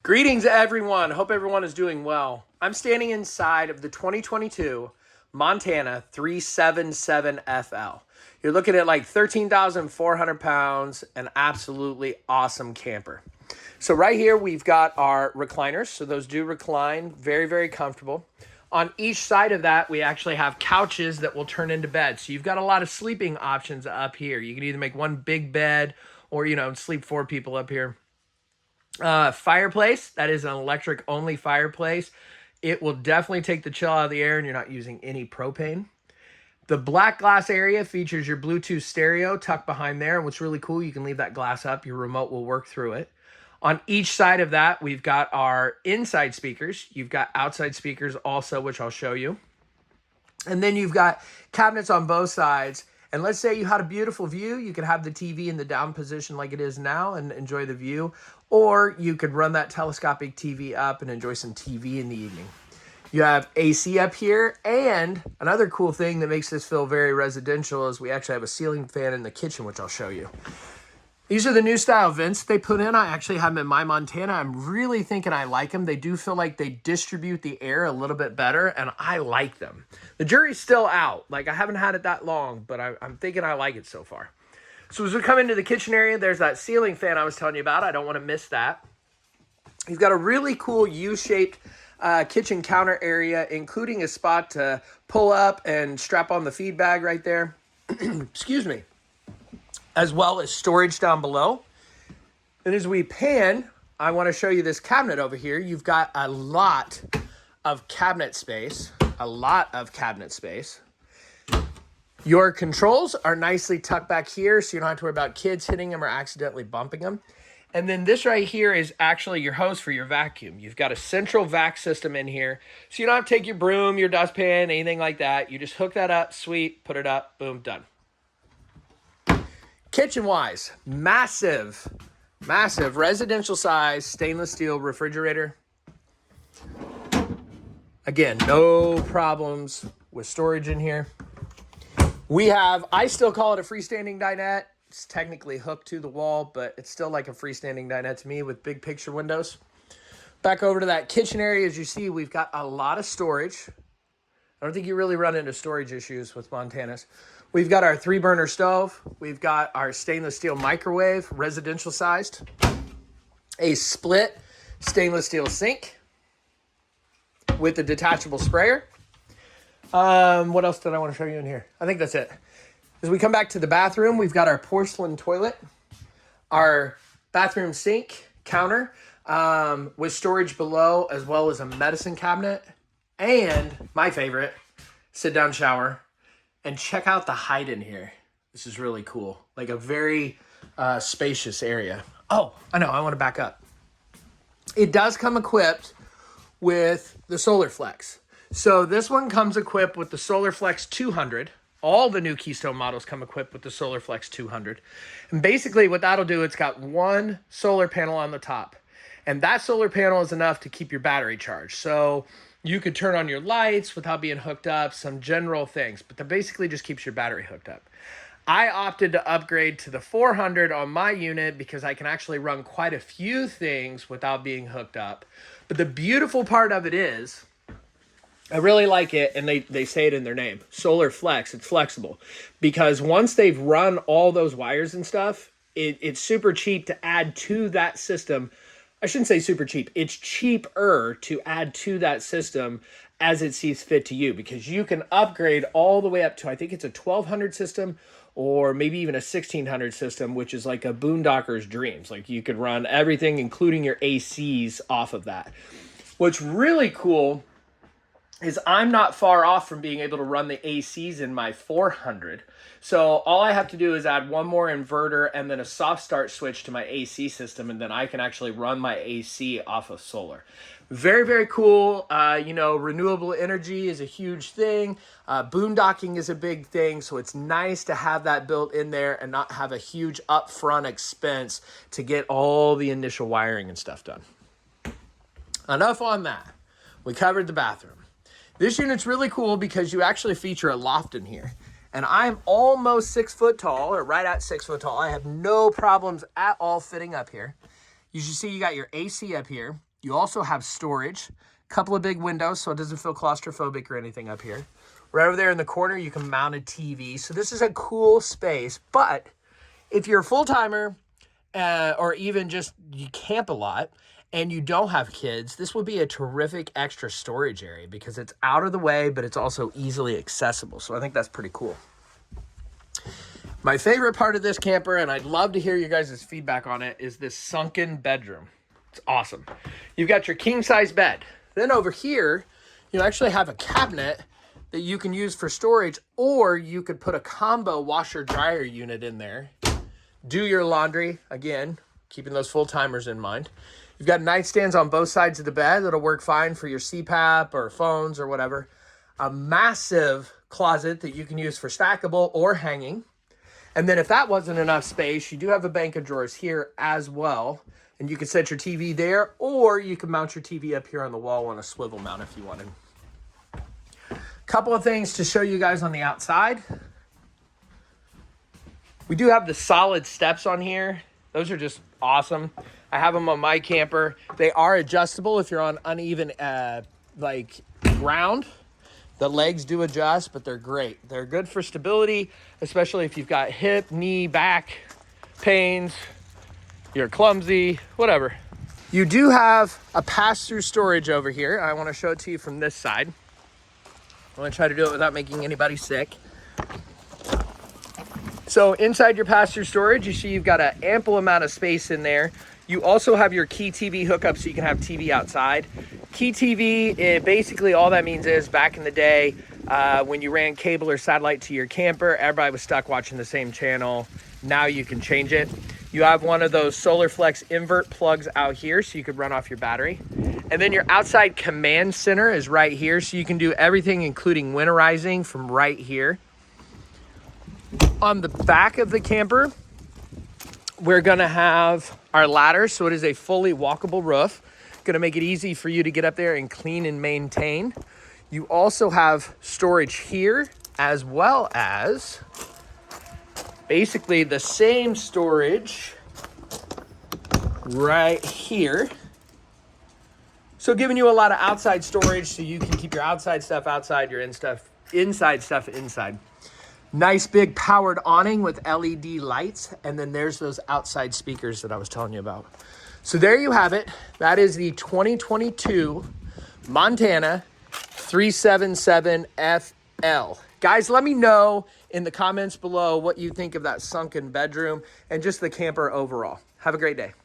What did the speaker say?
Greetings, everyone. Hope everyone is doing well. I'm standing inside of the 2022 Montana 377FL. You're looking at like 13,400 pounds, an absolutely awesome camper. So right here, we've got our recliners. So those do recline, very, very comfortable. On each side of that, we actually have couches that will turn into beds. So you've got a lot of sleeping options up here. You can either make one big bed or, sleep 4 people up here. Fireplace, that is an electric only fireplace. It will definitely take the chill out of the air and you're not using any propane. The black glass area features your Bluetooth stereo tucked behind there. And what's really cool, you can leave that glass up. Your remote will work through it. On each side of that, we've got our inside speakers. You've got outside speakers also, which I'll show you. And then you've got cabinets on both sides. And let's say you had a beautiful view. You could have the TV in the down position like it is now and enjoy the view. Or you could run that telescopic TV up and enjoy some TV in the evening. You have AC up here. And another cool thing that makes this feel very residential is we actually have a ceiling fan in the kitchen, which I'll show you. These are the new style vents they put in. I actually have them in my Montana. I'm really thinking I like them. They do feel like they distribute the air a little bit better, and I like them. The jury's still out. Like, I haven't had it that long, but I'm thinking I like it so far. So as we come into the kitchen area, there's that ceiling fan I was telling you about. I don't want to miss that. You've got a really cool U-shaped kitchen counter area, including a spot to pull up and strap on the feed bag right there. Excuse me. As well as storage down below. And as we pan, I want to show you this cabinet over here. You've got a lot of cabinet space. Your controls are nicely tucked back here, so you don't have to worry about kids hitting them or accidentally bumping them. And then this right here is actually your hose for your vacuum. You've got a central vac system in here, so you don't have to take your broom, your dustpan, anything like that. You just hook that up, sweep, put it up, boom, done. Kitchen-wise, massive residential size stainless steel refrigerator. Again, no problems with storage in here. I still call it a freestanding dinette. It's technically hooked to the wall, but it's still like a freestanding dinette to me with big picture windows. Back over to that kitchen area, as you see, we've got a lot of storage. I don't think you really run into storage issues with Montanas. We've got our 3-burner stove. We've got our stainless steel microwave, residential sized. A split stainless steel sink with a detachable sprayer. What else did I want to show you in here? I think that's it. As we come back to the bathroom, we've got our porcelain toilet, our bathroom sink counter with storage below, as well as a medicine cabinet, and my favorite, sit-down shower. And check out the height in here. This is really cool. Like a very spacious area. Oh, I know. I want to back up. It does come equipped with the Solar Flex. So this one comes equipped with the Solar Flex 200. All the new Keystone models come equipped with the Solar Flex 200. And basically what that'll do, it's got one solar panel on the top. And that solar panel is enough to keep your battery charged. So you could turn on your lights without being hooked up, some general things, but that basically just keeps your battery hooked up. I opted to upgrade to the 400 on my unit because I can actually run quite a few things without being hooked up. But the beautiful part of it is, I really like it, and they say it in their name, Solar Flex. It's flexible because once they've run all those wires and stuff, it's super cheap to add to that system. I shouldn't say super cheap. It's cheaper to add to that system as it sees fit to you because you can upgrade all the way up to, I think it's a 1200 system or maybe even a 1600 system, which is like a boondocker's dreams. Like you could run everything, including your ACs off of that. What's really cool is I'm not far off from being able to run the ACs in my 400. So all I have to do is add one more inverter and then a soft start switch to my AC system, and then I can actually run my AC off of solar. Very, very cool. Renewable energy is a huge thing. Boondocking is a big thing, so it's nice to have that built in there and not have a huge upfront expense to get all the initial wiring and stuff done. Enough on that. We covered the bathroom. This unit's really cool because you actually feature a loft in here. And I'm almost 6 foot tall, or right at 6 foot tall. I have no problems at all fitting up here. You should see you got your AC up here. You also have storage, a couple of big windows so it doesn't feel claustrophobic or anything up here. Right over there in the corner, you can mount a TV. So this is a cool space, but if you're a full-timer or even just you camp a lot and you don't have kids, this would be a terrific extra storage area because it's out of the way, but it's also easily accessible. So I think that's pretty cool. My favorite part of this camper, and I'd love to hear you guys' feedback on it, is this sunken bedroom. It's awesome. You've got your king-size bed. Then over here, you actually have a cabinet that you can use for storage, or you could put a combo washer-dryer unit in there. Do your laundry, again, keeping those full-timers in mind. You've got nightstands on both sides of the bed that'll work fine for your CPAP or phones or whatever. A massive closet that you can use for stackable or hanging. And then if that wasn't enough space, you do have a bank of drawers here as well. And you can set your TV there, or you can mount your TV up here on the wall on a swivel mount if you wanted. Couple of things to show you guys on the outside. We do have the solid steps on here. Those are just awesome. I have them on my camper. They are adjustable if you're on uneven ground. The legs do adjust, but they're great. They're good for stability, especially if you've got hip, knee, back pains, you're clumsy, whatever. You do have a pass-through storage over here. I want to show it to you from this side. I'm gonna try to do it without making anybody sick. So inside your pass-through storage, you see you've got an ample amount of space in there. You also have your Key TV hookup so you can have TV outside. Key TV, basically all that means is back in the day, when you ran cable or satellite to your camper, everybody was stuck watching the same channel. Now you can change it. You have one of those SolarFlex invert plugs out here so you could run off your battery. And then your outside command center is right here, so you can do everything including winterizing from right here. On the back of the camper, we're gonna have our ladder, so it is a fully walkable roof. Gonna make it easy for you to get up there and clean and maintain. You also have storage here, as well as basically the same storage right here. So giving you a lot of outside storage so you can keep your outside stuff outside, your inside stuff inside. Nice big powered awning with LED lights. And then there's those outside speakers that I was telling you about. So there you have it. That is the 2022 Montana 377FL. Guys, let me know in the comments below what you think of that sunken bedroom and just the camper overall. Have a great day.